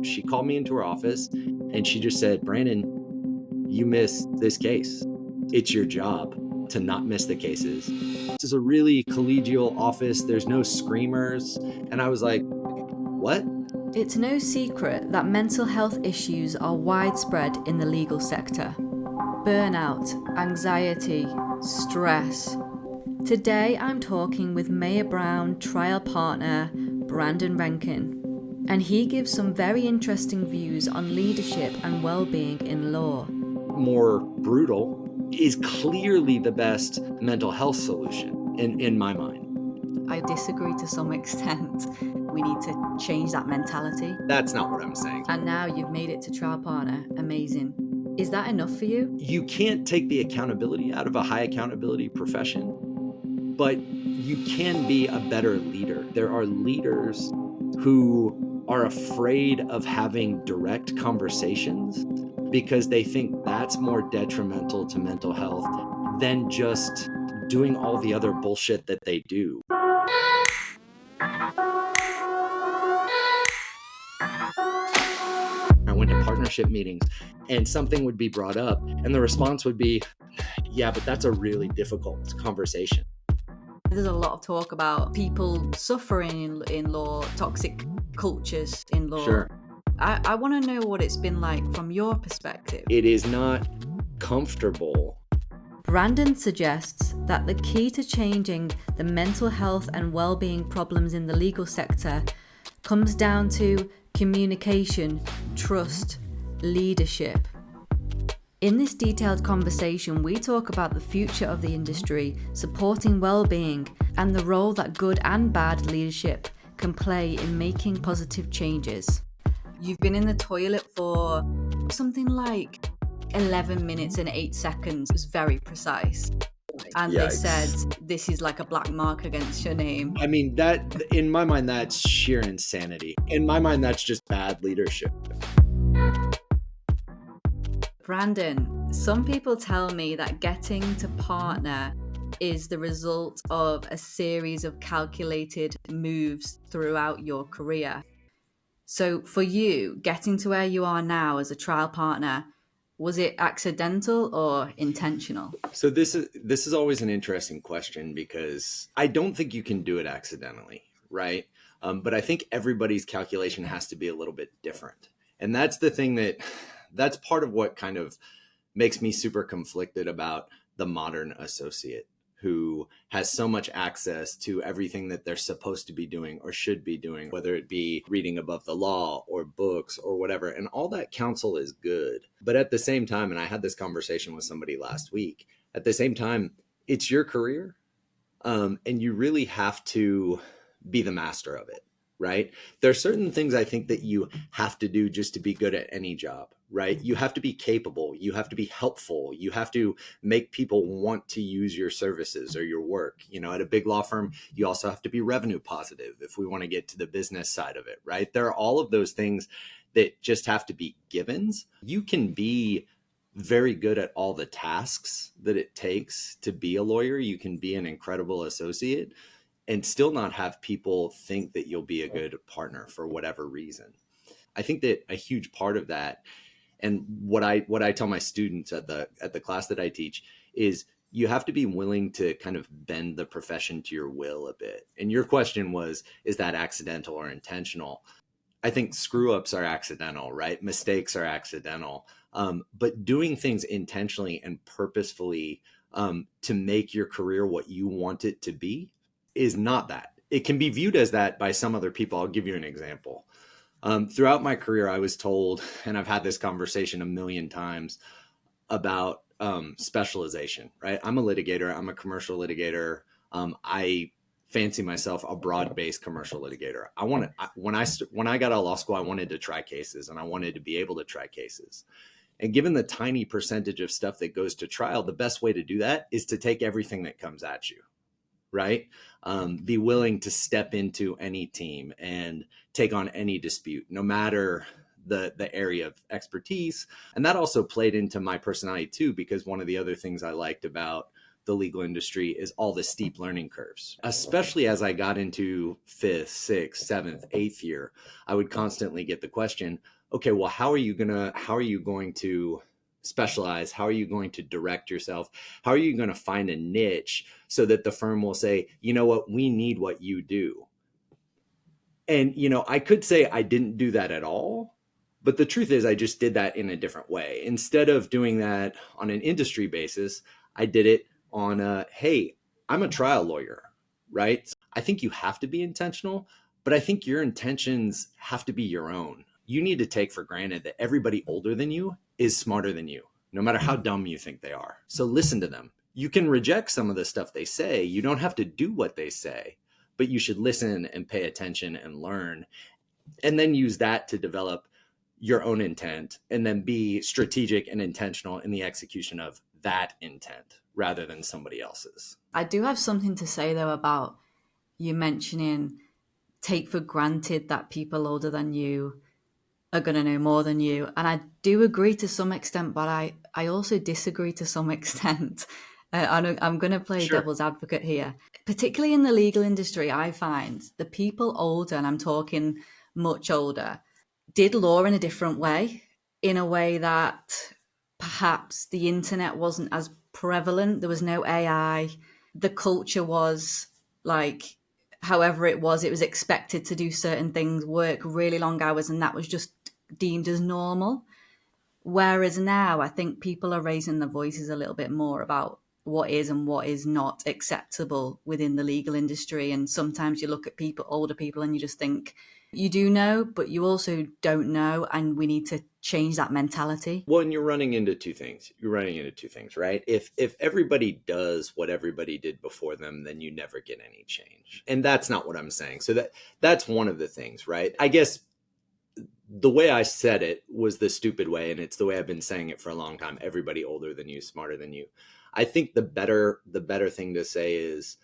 She called me into her office and she just said, Brandon, you missed this case. It's your job to not miss the cases. This is a really collegial office. There's no screamers. And I was like, what? It's no secret that mental health issues are widespread in the legal sector. Burnout, anxiety, stress. Today I'm talking with Mayer Brown Trial Partner Brandon Renken, and he gives some very interesting views on leadership and well-being in law. More brutal is clearly the best mental health solution in my mind. I disagree to some extent. We need to change that mentality. That's not what I'm saying. And now you've made it to trial partner. Amazing. Is that enough for you? You can't take the accountability out of a high accountability profession, but you can be a better leader. There are leaders who are afraid of having direct conversations because they think that's more detrimental to mental health than just doing all the other bullshit that they do. I went to partnership meetings and something would be brought up and the response would be, yeah, but that's a really difficult conversation. There's a lot of talk about people suffering in law, toxic cultures in law. Sure. I want to know what it's been like from your perspective. It is not comfortable. Brandon suggests that the key to changing the mental health and well-being problems in the legal sector comes down to communication, trust, leadership. In this detailed conversation, we talk about the future of the industry, supporting well-being, and the role that good and bad leadership can play in making positive changes. You've been in the toilet for something like 11 minutes and 8 seconds. It was very precise. And They said, this is like a black mark against your name. I mean, that, in my mind, that's sheer insanity. In my mind, that's just bad leadership. Brandon, some people tell me that getting to partner is the result of a series of calculated moves throughout your career. So for you, getting to where you are now as a trial partner, was it accidental or intentional? So this is always an interesting question because I don't think you can do it accidentally, right? But I think everybody's calculation has to be a little bit different. And that's the thing that's part of what kind of makes me super conflicted about the modern associate who has so much access to everything that they're supposed to be doing or should be doing, whether it be reading above the law or books or whatever. And all that counsel is good. But at the same time, and I had this conversation with somebody last week, at the same time, it's your career. And you really have to be the master of it, right? There are certain things I think that you have to do just to be good at any job, right? You have to be capable. You have to be helpful. You have to make people want to use your services or your work. You know, at a big law firm, you also have to be revenue positive if we want to get to the business side of it, right? There are all of those things that just have to be givens. You can be very good at all the tasks that it takes to be a lawyer. You can be an incredible associate and still not have people think that you'll be a good partner for whatever reason. I think that a huge part of that, and what I tell my students at the class that I teach, is you have to be willing to kind of bend the profession to your will a bit. And your question was, is that accidental or intentional? I think screw ups are accidental, right? Mistakes are accidental. But doing things intentionally and purposefully to make your career what you want it to be is not that. It can be viewed as that by some other people. I'll give you an example. Throughout my career, I was told, and I've had this conversation a million times about specialization, right? I'm a litigator. I'm a commercial litigator. I fancy myself a broad-based commercial litigator. When I got out of law school, I wanted to try cases and I wanted to be able to try cases. And given the tiny percentage of stuff that goes to trial, the best way to do that is to take everything that comes at you, right? Be willing to step into any team and take on any dispute, no matter the area of expertise. And that also played into my personality too, because one of the other things I liked about the legal industry is all the steep learning curves. Especially as I got into 5th, 6th, 7th, 8th year, I would constantly get the question, okay, well, how are you going to specialize? How are you going to direct yourself? How are you going to find a niche so that the firm will say, you know what, we need what you do? And, I could say I didn't do that at all. But the truth is, I just did that in a different way. Instead of doing that on an industry basis, I did it on hey, I'm a trial lawyer, right? I think you have to be intentional, but I think your intentions have to be your own. You need to take for granted that everybody older than you is smarter than you, no matter how dumb you think they are. So listen to them. You can reject some of the stuff they say. You don't have to do what they say, but you should listen and pay attention and learn, and then use that to develop your own intent, and then be strategic and intentional in the execution of that intent rather than somebody else's. I do have something to say though about you mentioning take for granted that people older than you are going to know more than you. And I do agree to some extent, but I also disagree to some extent. I'm going to play Sure. devil's advocate here. Particularly in the legal industry, I find the people older, and I'm talking much older, did law in a different way, in a way that perhaps the internet wasn't as prevalent. There was no AI. The culture was like, however it was expected to do certain things, work really long hours, and that was just deemed as normal. Whereas now, I think people are raising their voices a little bit more about what is and what is not acceptable within the legal industry. And sometimes you look at people, older people, and you just think, you do know, but you also don't know. And we need to change that mentality. Well, and you're running into two things, right? If everybody does what everybody did before them, then you never get any change. And that's not what I'm saying. So that's one of the things, right? I guess the way I said it was the stupid way, and it's the way I've been saying it for a long time. Everybody older than you, smarter than you. I think the better thing to say is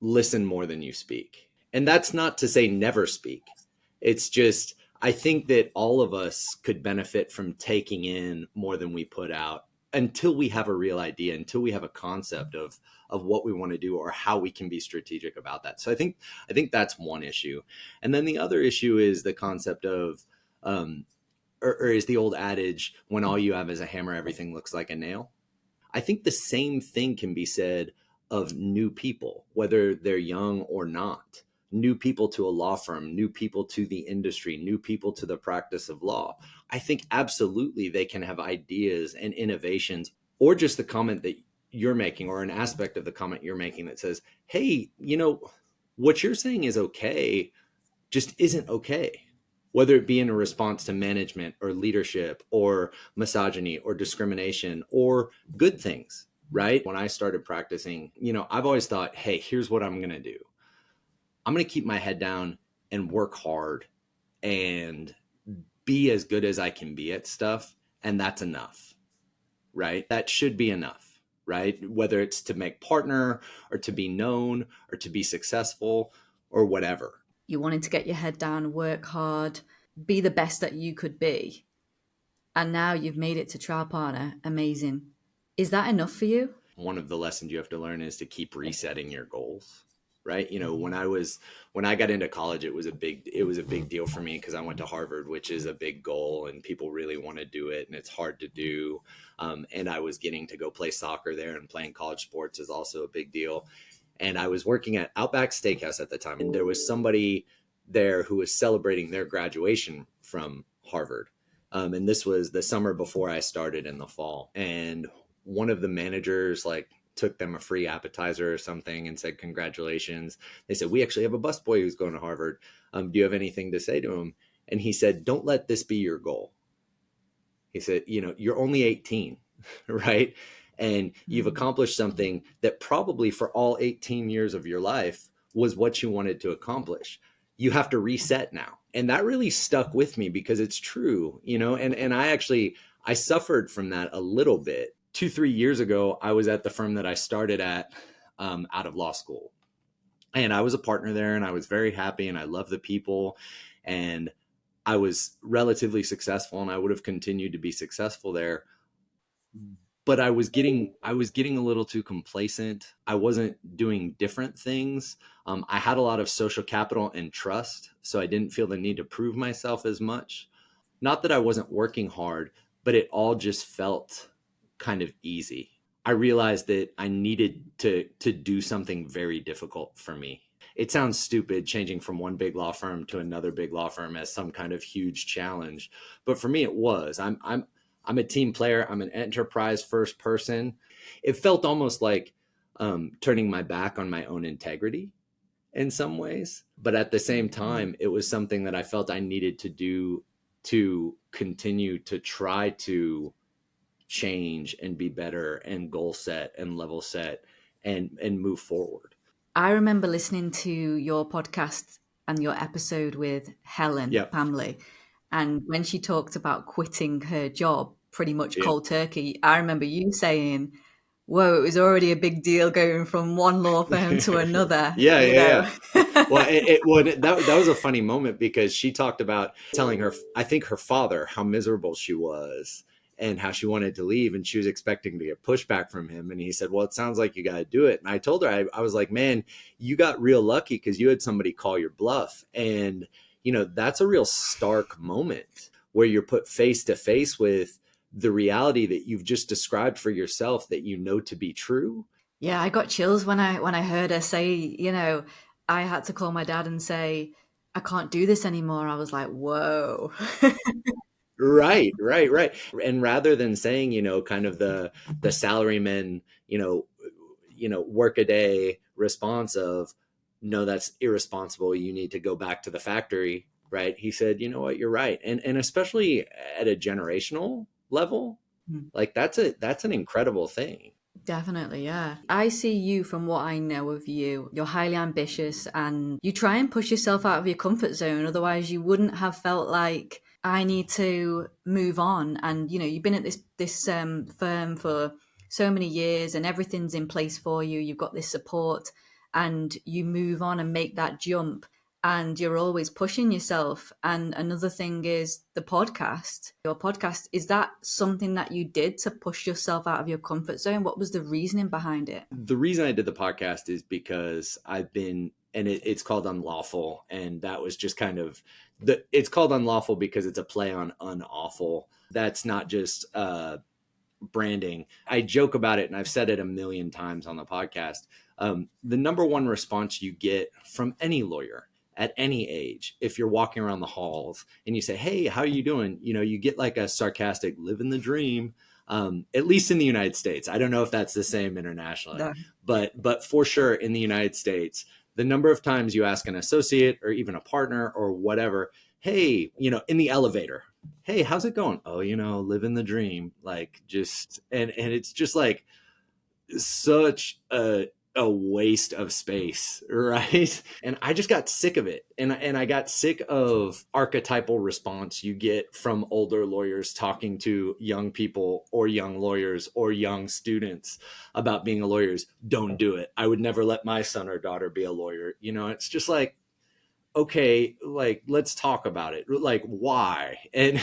listen more than you speak. And that's not to say never speak. It's just, I think that all of us could benefit from taking in more than we put out until we have a real idea, until we have a concept of what we want to do or how we can be strategic about that. So I think that's one issue. And then the other issue is the concept of, or is the old adage, when all you have is a hammer, everything looks like a nail. I think the same thing can be said of new people, whether they're young or not. New people to a law firm, new people to the industry, new people to the practice of law. I think absolutely they can have ideas and innovations, or just the comment that you're making, or an aspect of the comment you're making that says, hey, what you're saying is okay, just isn't okay. Whether it be in a response to management or leadership or misogyny or discrimination or good things, right? When I started practicing, I've always thought, hey, here's what I'm going to do. I'm going to keep my head down and work hard and be as good as I can be at stuff. And that's enough, right? That should be enough, right? Whether it's to make partner or to be known or to be successful or whatever. You wanted to get your head down, work hard, be the best that you could be. And now you've made it to trial partner. Amazing. Is that enough for you? One of the lessons you have to learn is to keep resetting your goals. Right. When I got into college, it was a big deal for me because I went to Harvard, which is a big goal and people really want to do it and it's hard to do. And I was getting to go play soccer there, and playing college sports is also a big deal. And I was working at Outback Steakhouse at the time. And there was somebody there who was celebrating their graduation from Harvard. And this was the summer before I started in the fall. And one of the managers took them a free appetizer or something and said, congratulations. They said, we actually have a busboy who's going to Harvard. Do you have anything to say to him? And he said, don't let this be your goal. He said, you're only 18, right? And you've accomplished something that probably for all 18 years of your life was what you wanted to accomplish. You have to reset now. And that really stuck with me because it's true, and I suffered from that a little bit. 2-3 years ago, I was at the firm that I started at out of law school. And I was a partner there, and I was very happy, and I loved the people, and I was relatively successful, and I would have continued to be successful there. but I was getting a little too complacent. I wasn't doing different things. I had a lot of social capital and trust, so I didn't feel the need to prove myself as much. Not that I wasn't working hard, but it all just felt kind of easy. I realized that I needed to do something very difficult for me. It sounds stupid changing from one big law firm to another big law firm as some kind of huge challenge, but for me it was. I'm a team player. I'm an enterprise first person. It felt almost like turning my back on my own integrity in some ways, but at the same time, it was something that I felt I needed to do to continue to try to change and be better and goal set and level set and move forward. I remember listening to your podcast and your episode with Helen Yep. Pamley. And when she talked about quitting her job pretty much Yep. cold turkey, I remember you saying, whoa, it was already a big deal going from one law firm to another. Yeah. Well, that was a funny moment because she talked about telling I think her father, how miserable she was and how she wanted to leave, and she was expecting to get pushback from him. And he said, well, it sounds like you got to do it. And I told her, I was like, man, you got real lucky because you had somebody call your bluff. And, that's a real stark moment where you're put face to face with the reality that you've just described for yourself that you know to be true. Yeah, I got chills when I heard her say, I had to call my dad and say, I can't do this anymore. I was like, whoa. Right. And rather than saying, kind of the salaryman, work a day response of, no, that's irresponsible. You need to go back to the factory. Right. He said, you know what, you're right. And especially at a generational level, like that's an incredible thing. Definitely, yeah. I see you from what I know of you. You're highly ambitious and you try and push yourself out of your comfort zone. Otherwise, you wouldn't have felt like I need to move on. And you've been at this firm for so many years, and everything's in place for you. You've got this support, and you move on and make that jump. And you're always pushing yourself. And another thing is the podcast. Your podcast, is that something that you did to push yourself out of your comfort zone? What was the reasoning behind it? The reason I did the podcast is because it's called Unlawful. And that was just kind of it's called Unlawful because it's a play on unawful. That's not just branding. I joke about it, and I've said it a million times on the podcast. The number one response you get from any lawyer at any age, if you're walking around the halls and you say, hey, how are you doing? You get like a sarcastic living the dream, at least in the United States. I don't know if that's the same internationally, No. but for sure in the United States, the number of times you ask an associate or even a partner or whatever, hey, in the elevator, hey, how's it going? Oh, living the dream. Like just, and it's just like such a waste of space, right? And I just got sick of it. And I got sick of archetypal response you get from older lawyers talking to young people or young lawyers or young students about being a lawyer. Don't do it. I would never let my son or daughter be a lawyer. It's just like, okay, like, let's talk about it. Like, why? And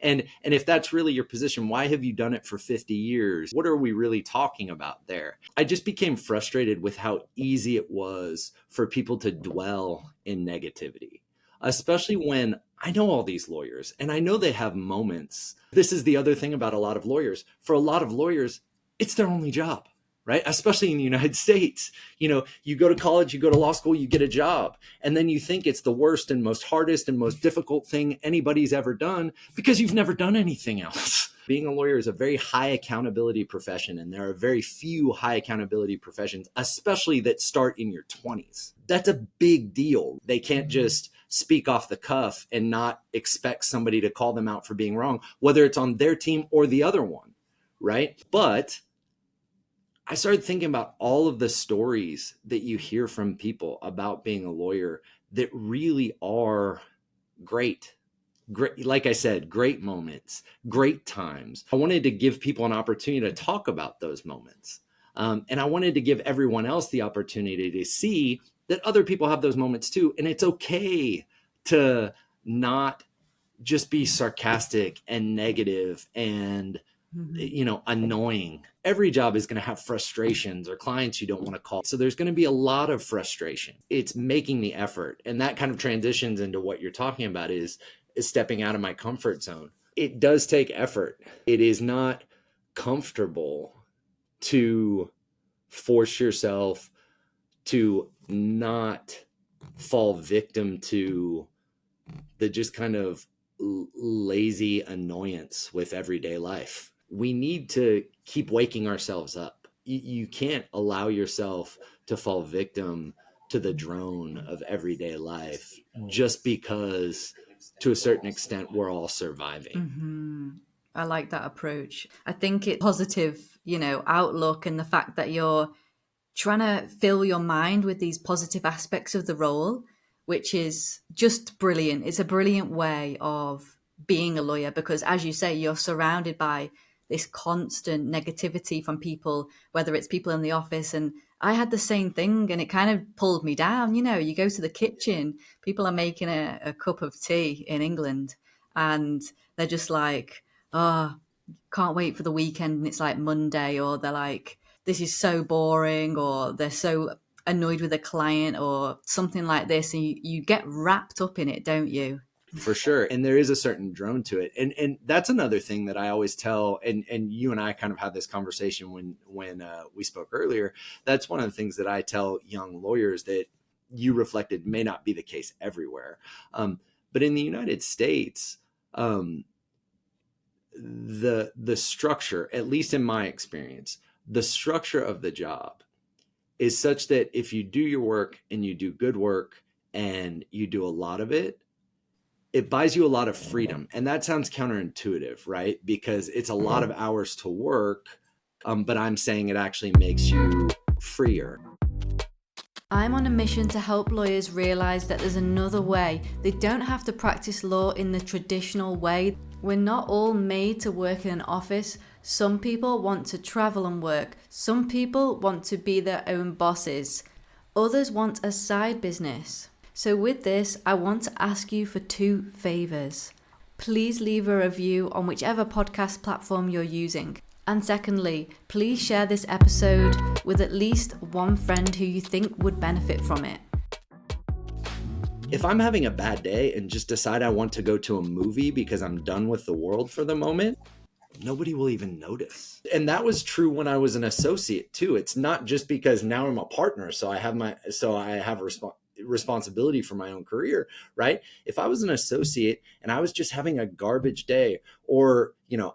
if that's really your position, why have you done it for 50 years? What are we really talking about there? I just became frustrated with how easy it was for people to dwell in negativity, especially when I know all these lawyers and I know they have moments. This is the other thing about a lot of lawyers. For a lot of lawyers, it's their only job. Right? Especially in the United States, you go to college, you go to law school, you get a job, and then you think it's the worst and most hardest and most difficult thing anybody's ever done because you've never done anything else. Being a lawyer is a very high accountability profession, and there are very few high accountability professions, especially that start in your 20s. That's a big deal. They can't just speak off the cuff and not expect somebody to call them out for being wrong, whether it's on their team or the other one, right? But I started thinking about all of the stories that you hear from people about being a lawyer that really are great. Great, like I said, great moments, great times. I wanted to give people an opportunity to talk about those moments. And I wanted to give everyone else the opportunity to see that other people have those moments too. And it's okay to not just be sarcastic and negative and annoying. Every job is going to have frustrations or clients you don't want to call. So there's going to be a lot of frustration. It's making the effort. And that kind of transitions into what you're talking about is stepping out of my comfort zone. It does take effort. It is not comfortable to force yourself to not fall victim to the just kind of lazy annoyance with everyday life. We need to keep waking ourselves up. You can't allow yourself to fall victim to the drone of everyday life just because, to a certain extent, we're all surviving. Mm-hmm. I like that approach. I think it's positive, outlook, and the fact that you're trying to fill your mind with these positive aspects of the role, which is just brilliant. It's a brilliant way of being a lawyer because, as you say, you're surrounded by this constant negativity from people, whether it's people in the office. And I had the same thing and it kind of pulled me down. You go to the kitchen, people are making a cup of tea in England and they're just like, oh, can't wait for the weekend. And it's like Monday, or they're like, this is so boring, or they're so annoyed with a client or something like this. And you get wrapped up in it, don't you? For sure. And there is a certain drone to it. And that's another thing that I always tell, and you and I kind of had this conversation when we spoke earlier. That's one of the things that I tell young lawyers that you reflected may not be the case everywhere. But in the United States, the structure, at least in my experience, the structure of the job is such that if you do your work and you do good work and you do a lot of it, it buys you a lot of freedom. And that sounds counterintuitive, right? Because it's a lot of hours to work, but I'm saying it actually makes you freer. I'm on a mission to help lawyers realize that there's another way. They don't have to practice law in the traditional way. We're not all made to work in an office. Some people want to travel and work. Some people want to be their own bosses. Others want a side business. So with this, I want to ask you for 2 favors. Please leave a review on whichever podcast platform you're using. And secondly, please share this episode with at least one friend who you think would benefit from it. If I'm having a bad day and just decide I want to go to a movie because I'm done with the world for the moment, nobody will even notice. And that was true when I was an associate too. It's not just because now I'm a partner, so I have a responsibility for my own career, right? If I was an associate and I was just having a garbage day, or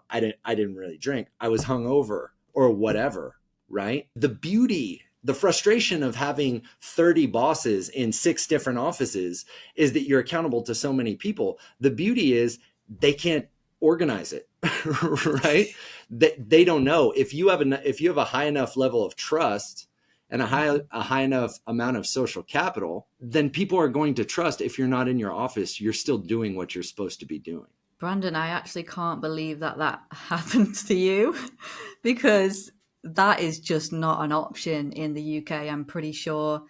I didn't really drink, I was hungover or whatever, right? The frustration of having 30 bosses in 6 different offices is that you're accountable to so many people. The beauty is they can't organize it, right? They don't know. If you have a high enough level of trust and a high enough amount of social capital, then people are going to trust if you're not in your office, you're still doing what you're supposed to be doing. Brandon, I actually can't believe that happened to you because that is just not an option in the UK. I'm pretty sure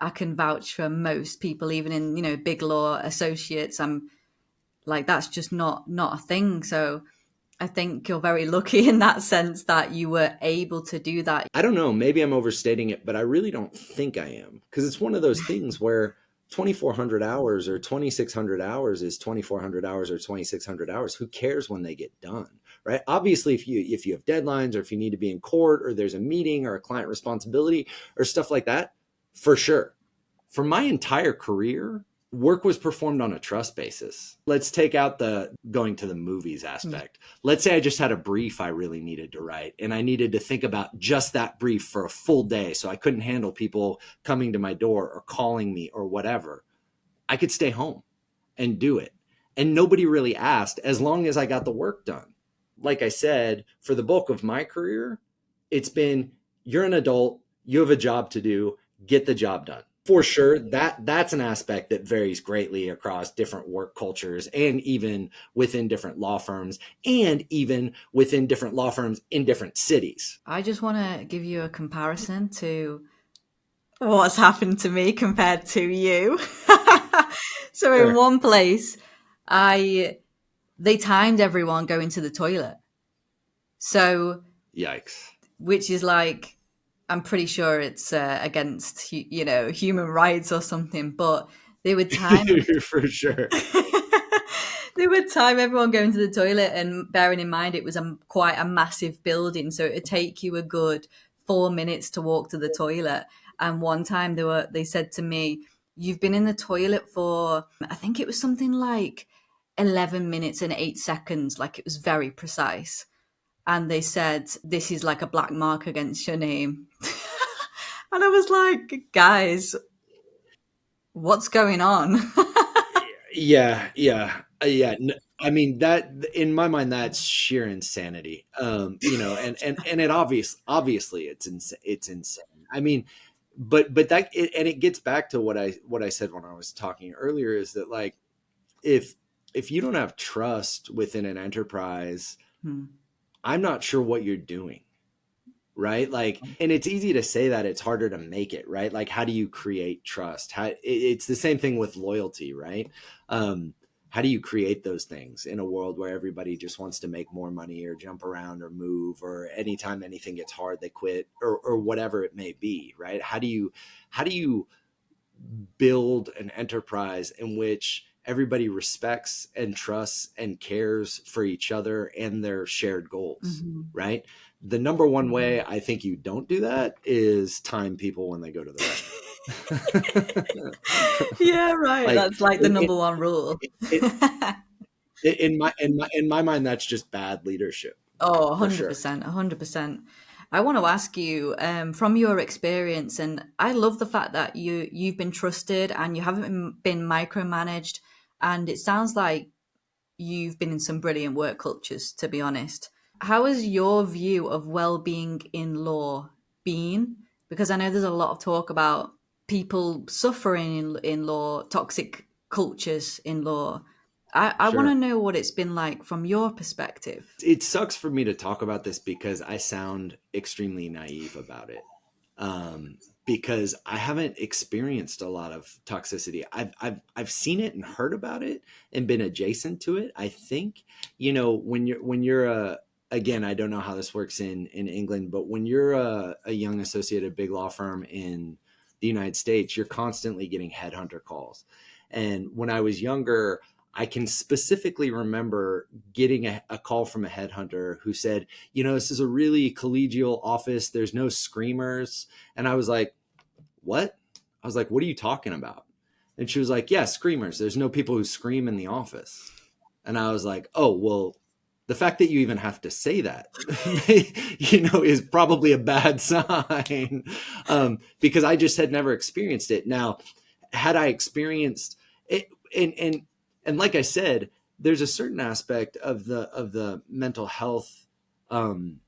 I can vouch for most people, even in, big law associates. I'm like, that's just not a thing. So I think you're very lucky in that sense that you were able to do that. I don't know, maybe I'm overstating it, but I really don't think I am, because it's one of those things where 2,400 hours or 2,600 hours is 2,400 hours or 2,600 hours. Who cares when they get done, right? Obviously, if you have deadlines, or if you need to be in court, or there's a meeting or a client responsibility or stuff like that, for sure. For my entire career, work was performed on a trust basis. Let's take out the going to the movies aspect. Let's say I just had a brief I really needed to write, and I needed to think about just that brief for a full day, so I couldn't handle people coming to my door or calling me or whatever. I could stay home and do it. And nobody really asked, as long as I got the work done. Like I said, for the bulk of my career, it's been, you're an adult, you have a job to do, get the job done. For sure, that's an aspect that varies greatly across different work cultures, and even within different law firms, and even within different law firms in different cities. I just want to give you a comparison to what's happened to me compared to you. So Sure. in one place, they timed everyone going to the toilet. So, Yikes. which is like, I'm pretty sure it's against, human rights or something, but they would time For sure. they would time everyone going to the toilet, and bearing in mind it was quite a massive building, so it would take you a good 4 minutes to walk to the toilet. And one time they said to me, "You've been in the toilet for, I think it was something like 11 minutes and 8 seconds," like it was very precise. And they said, "This is like a black mark against your name." And I was like, "Guys, what's going on?" Yeah, yeah, yeah. I mean, that in my mind, that's sheer insanity. And it obviously it's insane. I mean, but and it gets back to what I said when I was talking earlier, is that, like, if you don't have trust within an enterprise, Hmm. I'm not sure what you're doing. Right, like, and it's easy to say that, it's harder to make it, right? Like, how do you create trust? It's the same thing with loyalty, right? How do you create those things in a world where everybody just wants to make more money or jump around or move, or anytime anything gets hard they quit, or whatever it may be, right? How do you build an enterprise in which everybody respects and trusts and cares for each other and their shared goals, Mm-hmm. right? The number one way I think you don't do that is time people when they go to the restroom. Yeah, right. Like, That's like the it, number one rule. it, in my mind, that's just bad leadership, Oh, for sure. 100%, 100%. I want to ask you, from your experience, and I love the fact that you've been trusted and you haven't been micromanaged, and it sounds like you've been in some brilliant work cultures, to be honest. How has your view of well-being in law been? Because I know there's a lot of talk about people suffering in law, toxic cultures in law. I want to Sure. know what it's been like from your perspective. It sucks for me to talk about this because I sound extremely naive about it. Um, because I haven't experienced a lot of toxicity. I've seen it and heard about it and been adjacent to it. I think, when you're a, again, I don't know how this works in England, but when you're a young associate at a big law firm in the United States, you're constantly getting headhunter calls. And when I was younger, I can specifically remember getting a call from a headhunter who said, "This is a really collegial office. There's no screamers." And I was like, "What?" I was like, "What are you talking about?" And she was like, "Yeah, screamers. There's no people who scream in the office." And I was like, "Oh, well, the fact that you even have to say that, is probably a bad sign." Because I just had never experienced it. Now, had I experienced it, and like I said, there's a certain aspect of the mental health um,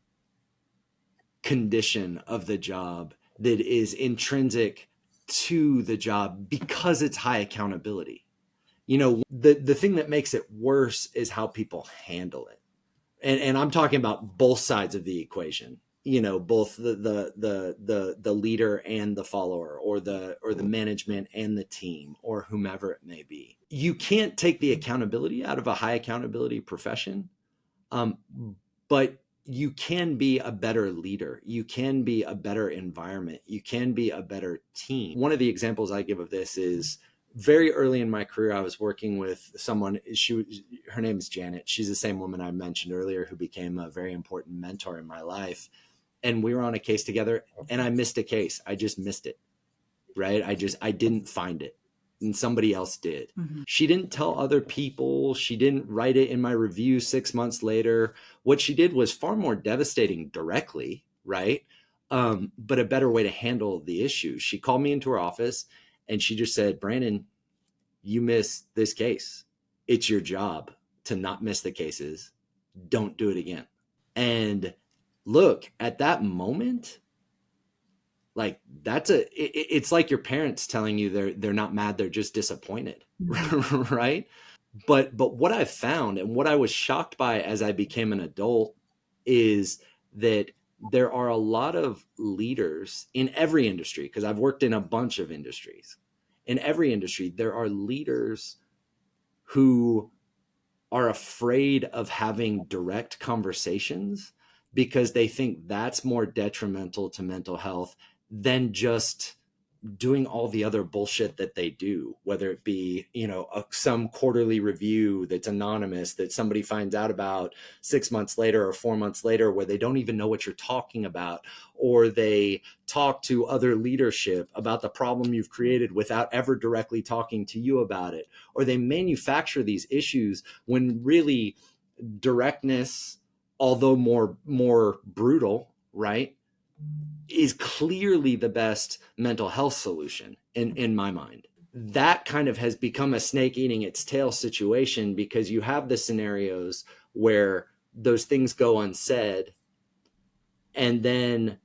condition of the job that is intrinsic to the job because it's high accountability. The thing that makes it worse is how people handle it, and I'm talking about both sides of the equation. Both the leader and the follower, or the management and the team, or whomever it may be. You can't take the accountability out of a high accountability profession, um, but you can be a better leader. You can be a better environment. You can be a better team. One of the examples I give of this is very early in my career. I was working with someone. Her name is Janet. She's the same woman I mentioned earlier who became a very important mentor in my life. And we were on a case together, and I missed a case. I just missed it. Right? I didn't find it, and somebody else did. Mm-hmm. She didn't tell other people. She didn't write it in my review 6 months later. What she did was far more devastating directly, right? But a better way to handle the issue. She called me into her office and she just said, "Brandon, you missed this case. It's your job to not miss the cases. Don't do it again." And look, at that moment, like, it's like your parents telling you they're not mad, they're just disappointed. Mm-hmm. Right? But what I found, and what I was shocked by as I became an adult, is that there are a lot of leaders in every industry, because I've worked in a bunch of industries. In every industry, there are leaders who are afraid of having direct conversations because they think that's more detrimental to mental health than just doing all the other bullshit that they do, whether it be, some quarterly review that's anonymous that somebody finds out about 6 months later or 4 months later, where they don't even know what you're talking about, or they talk to other leadership about the problem you've created without ever directly talking to you about it, or they manufacture these issues when really directness, although more brutal, right, is clearly the best mental health solution in my mind. That kind of has become a snake eating its tail situation, because you have the scenarios where those things go unsaid, and then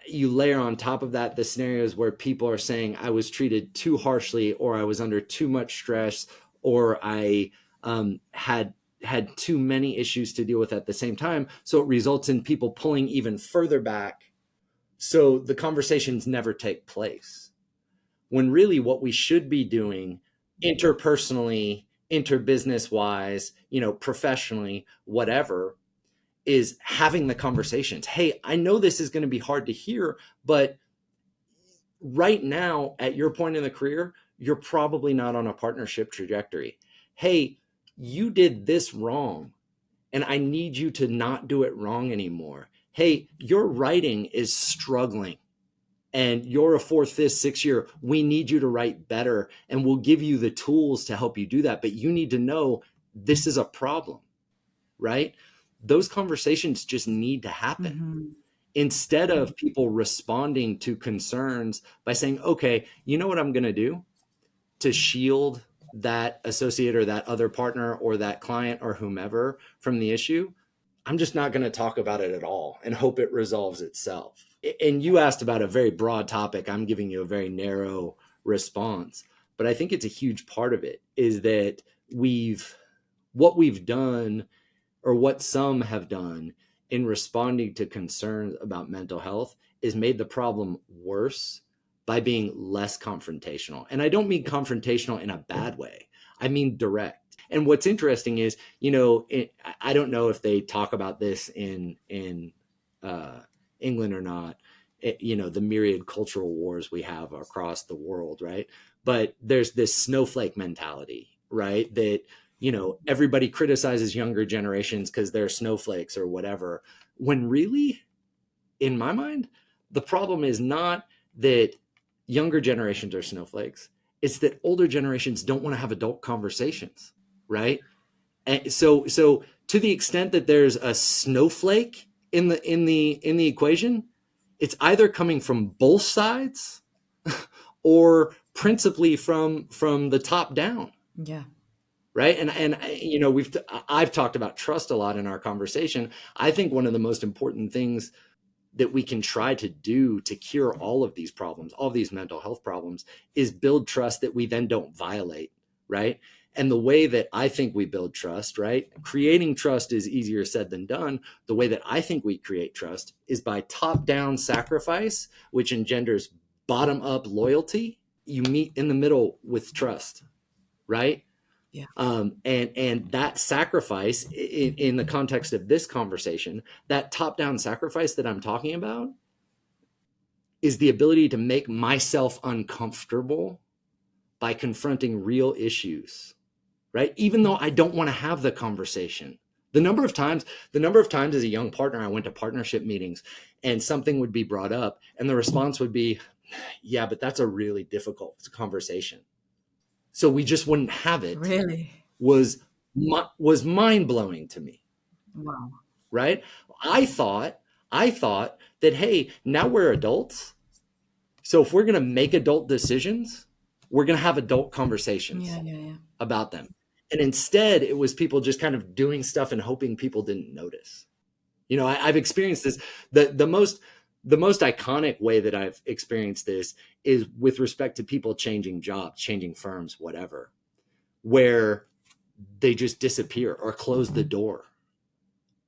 you layer on top of that the scenarios where people are saying, I was treated too harshly, or I was under too much stress, or I had too many issues to deal with at the same time. So it results in people pulling even further back. So the conversations never take place, when really what we should be doing interpersonally, interbusiness wise, professionally, whatever, is having the conversations. Hey, I know this is going to be hard to hear, but right now at your point in the career, you're probably not on a partnership trajectory. Hey, you did this wrong, and I need you to not do it wrong anymore. Hey, your writing is struggling, and you're a 4th, 5th, 6th year. We need you to write better, and we'll give you the tools to help you do that. But you need to know this is a problem, right? Those conversations just need to happen, instead of people responding to concerns by saying, okay, you know what I'm going to do to shield that associate or that other partner or that client or whomever from the issue? I'm just not going to talk about it at all and hope it resolves itself. And you asked about a very broad topic. I'm giving you a very narrow response, but I think it's a huge part of it is that what we've done, or what some have done in responding to concerns about mental health, is made the problem worse by being less confrontational. And I don't mean confrontational in a bad way. I mean direct. And what's interesting is, I don't know if they talk about this in England or not, the myriad cultural wars we have across the world, right? But there's this snowflake mentality, right? That, everybody criticizes younger generations because they're snowflakes or whatever. When really, in my mind, the problem is not that younger generations are snowflakes. It's that older generations don't want to have adult conversations, right? And so to the extent that there's a snowflake in the equation, it's either coming from both sides or principally from the top down. Yeah. Right. And I've talked about trust a lot in our conversation. I think one of the most important things that we can try to do to cure all of these problems, all of these mental health problems, is build trust that we then don't violate. Right. And the way that I think we build trust, right? Creating trust is easier said than done. The way that I think we create trust is by top-down sacrifice, which engenders bottom-up loyalty. You meet in the middle with trust, right? Yeah. And that sacrifice in the context of this conversation, that top-down sacrifice that I'm talking about is the ability to make myself uncomfortable by confronting real issues, right? Even though I don't want to have the conversation. The number of times as a young partner, I went to partnership meetings and something would be brought up and the response would be, yeah, but that's a really difficult conversation. So we just wouldn't have it. Really? Was mind-blowing to me. Wow. Right? I thought that, hey, now we're adults. So if we're going to make adult decisions, we're going to have adult conversations about them. And instead, it was people just kind of doing stuff and hoping people didn't notice. I've experienced this. The most iconic way that I've experienced this is with respect to people changing jobs, changing firms, whatever, where they just disappear or close the door,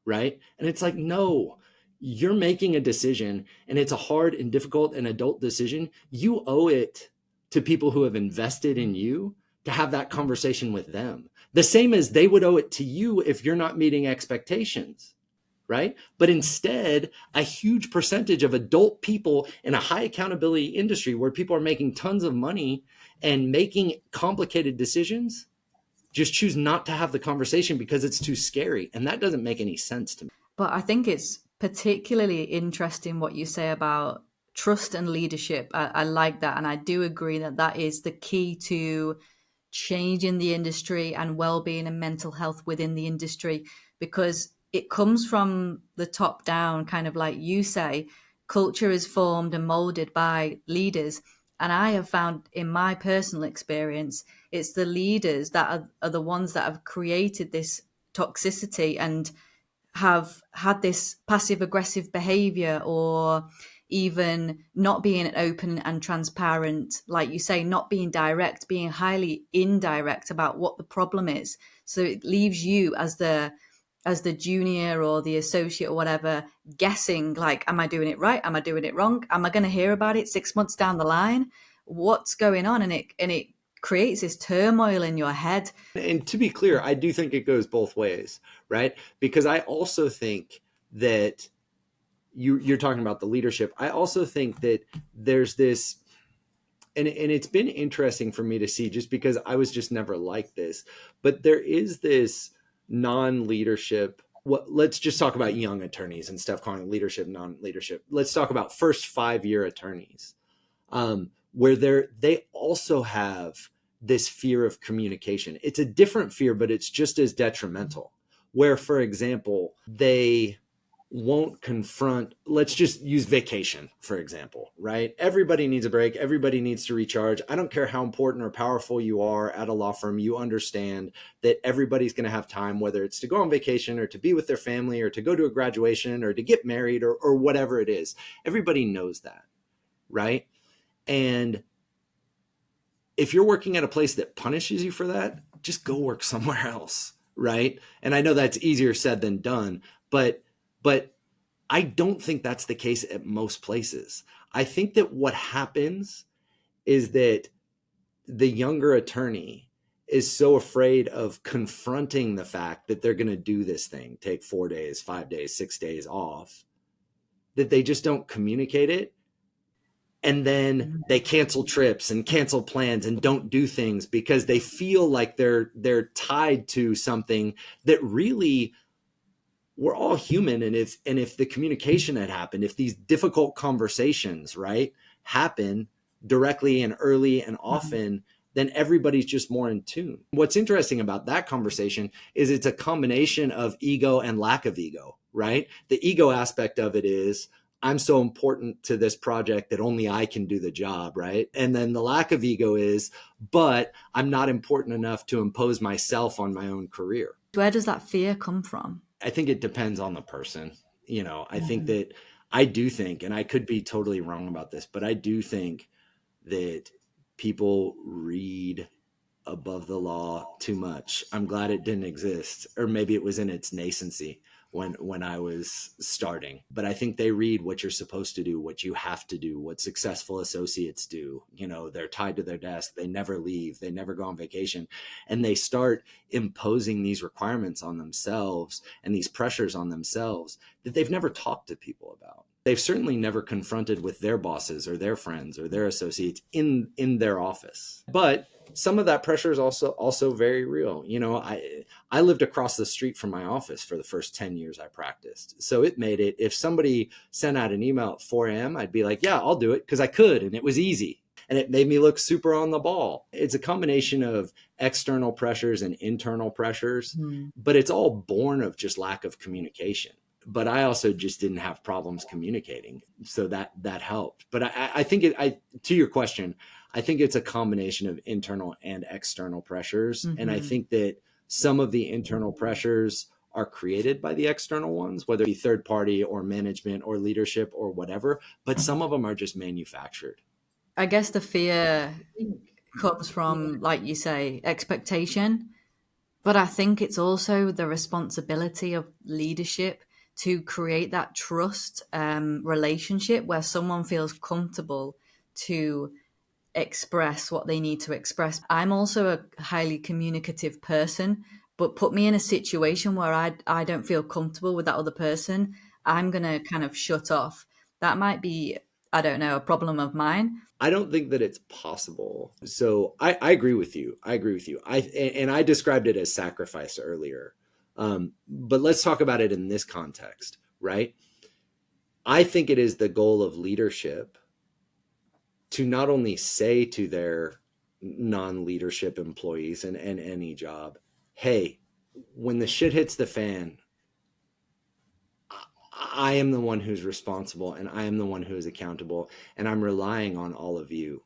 right? And it's like, no, you're making a decision and it's a hard and difficult and adult decision. You owe it to people who have invested in you to have that conversation with them. The same as they would owe it to you if you're not meeting expectations, right? But instead, a huge percentage of adult people in a high accountability industry where people are making tons of money and making complicated decisions just choose not to have the conversation because it's too scary. And that doesn't make any sense to me. But I think it's particularly interesting what you say about trust and leadership. I like that. And I do agree that that is the key to change in the industry and well-being and mental health within the industry, because it comes from the top down, kind of like you say. Culture is formed and molded by leaders, and I have found in my personal experience it's the leaders that are the ones that have created this toxicity and have had this passive aggressive behavior, or even not being open and transparent, like you say, not being direct, being highly indirect about what the problem is. So it leaves you as the junior or the associate or whatever guessing, like, am I doing it right, am I doing it wrong, am I going to hear about it 6 months down the line, what's going on? And it creates this turmoil in your head. And to be clear, I do think it goes both ways, right? Because I also think that you're talking about the leadership. I also think that there's this, and it's been interesting for me to see, just because I was just never like this, but there is this non-leadership. Let's just talk about young attorneys and stuff, calling leadership non-leadership. Let's talk about first 5-year attorneys, where they also have this fear of communication. It's a different fear, but it's just as detrimental. Where, for example, they won't confront, let's just use vacation, for example, right? Everybody needs a break. Everybody needs to recharge. I don't care how important or powerful you are at a law firm. You understand that everybody's going to have time, whether it's to go on vacation or to be with their family or to go to a graduation or to get married or whatever it is. Everybody knows that, right? And if you're working at a place that punishes you for that, just go work somewhere else, right? And I know that's easier said than done, but I don't think that's the case at most places. I think that what happens is that the younger attorney is so afraid of confronting the fact that they're going to do this thing, take 4 days, 5 days, 6 days off, that they just don't communicate it. And then they cancel trips and cancel plans and don't do things because they feel like they're tied to something that really, we're all human. And if the communication had happened, if these difficult conversations, right, happen directly and early and often, then everybody's just more in tune. What's interesting about that conversation is it's a combination of ego and lack of ego, right? The ego aspect of it is, I'm so important to this project that only I can do the job, right? And then the lack of ego is, but I'm not important enough to impose myself on my own career. Where does that fear come from? I think it depends on the person. I think that I do think, and I could be totally wrong about this, but I do think that people read above the law too much. I'm glad it didn't exist, or maybe it was in its nascency when I was starting. But I think they read what you're supposed to do, what you have to do, what successful associates do. They're tied to their desk. They never leave. They never go on vacation. And they start imposing these requirements on themselves and these pressures on themselves that they've never talked to people about. They've certainly never confronted with their bosses or their friends or their associates in their office. But some of that pressure is also very real. I lived across the street from my office for the first 10 years I practiced. So it made it, if somebody sent out an email at 4 a.m., I'd be like, yeah, I'll do it because I could. And it was easy. And it made me look super on the ball. It's a combination of external pressures and internal pressures, but it's all born of just lack of communication. But I also just didn't have problems communicating. So that helped. But I think to your question, I think it's a combination of internal and external pressures. And I think that some of the internal pressures are created by the external ones, whether it be third party or management or leadership or whatever, but some of them are just manufactured. I guess the fear comes from, like you say, expectation. But I think it's also the responsibility of leadership to create that trust relationship where someone feels comfortable to express what they need to express. I'm also a highly communicative person, but put me in a situation where I don't feel comfortable with that other person, I'm going to kind of shut off. That might be, I don't know, a problem of mine. I don't think that it's possible. So I agree with you. And I described it as sacrifice earlier. But let's talk about it in this context, right? I think it is the goal of leadership to not only say to their non-leadership employees in any job, hey, when the shit hits the fan, I am the one who's responsible and I am the one who is accountable. And I'm relying on all of you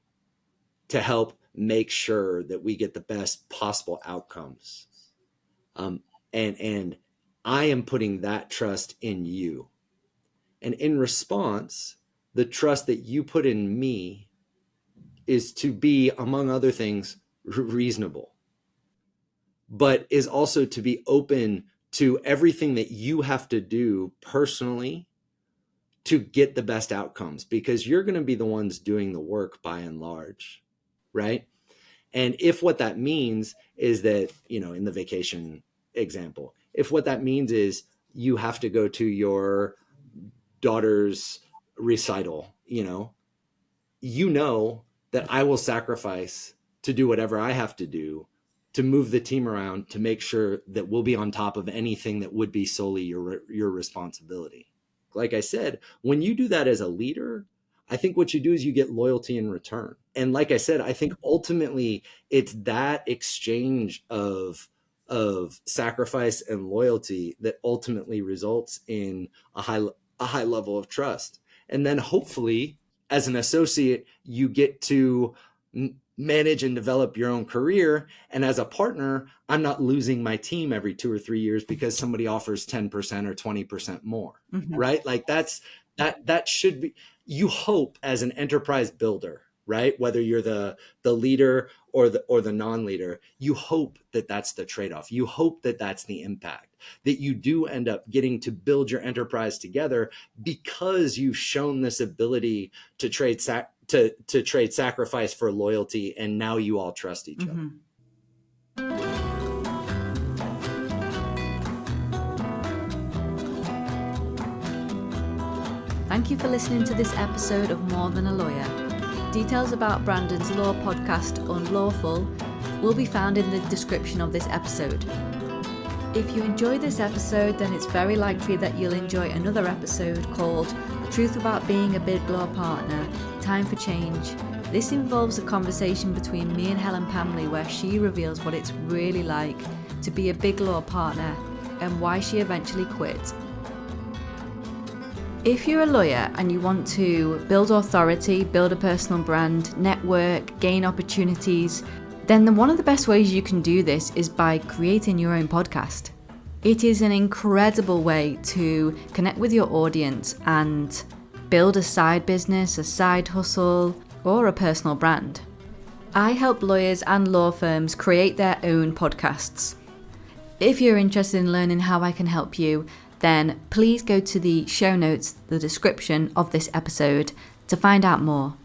to help make sure that we get the best possible outcomes. And I am putting that trust in you. And in response, the trust that you put in me is to be, among other things, reasonable, but is also to be open to everything that you have to do personally to get the best outcomes, because you're going to be the ones doing the work by and large, right? And if what that means is that, in the vacation example, if what that means is you have to go to your daughter's recital, that I will sacrifice to do whatever I have to do to move the team around to make sure that we'll be on top of anything that would be solely your responsibility. Like I said, when you do that as a leader, I think what you do is you get loyalty in return. And like I said, I think ultimately it's that exchange of sacrifice and loyalty that ultimately results in a high level of trust. And then hopefully, as an associate, you get to manage and develop your own career. And as a partner, I'm not losing my team every 2 or 3 years because somebody offers 10% or 20% more, right? Like that should be, you hope as an enterprise builder, right? Whether you're the leader or the non-leader, you hope that that's the trade-off. You hope that that's the impact, that you do end up getting to build your enterprise together because you've shown this ability to trade sacrifice for loyalty, and now you all trust each other. Thank you for listening to this episode of More Than a Lawyer. Details about Brandon's law podcast, UNLAWFUL, will be found in the description of this episode. If you enjoyed this episode, then it's very likely that you'll enjoy another episode called The Truth About Being a Big Law Partner, Time for Change. This involves a conversation between me and Helen Pamley where she reveals what it's really like to be a big law partner and why she eventually quit. If you're a lawyer and you want to build authority, build a personal brand, network, gain opportunities, then one of the best ways you can do this is by creating your own podcast. It is an incredible way to connect with your audience and build a side business, a side hustle, or a personal brand. I help lawyers and law firms create their own podcasts. If you're interested in learning how I can help you, then please go to the show notes, the description of this episode, to find out more.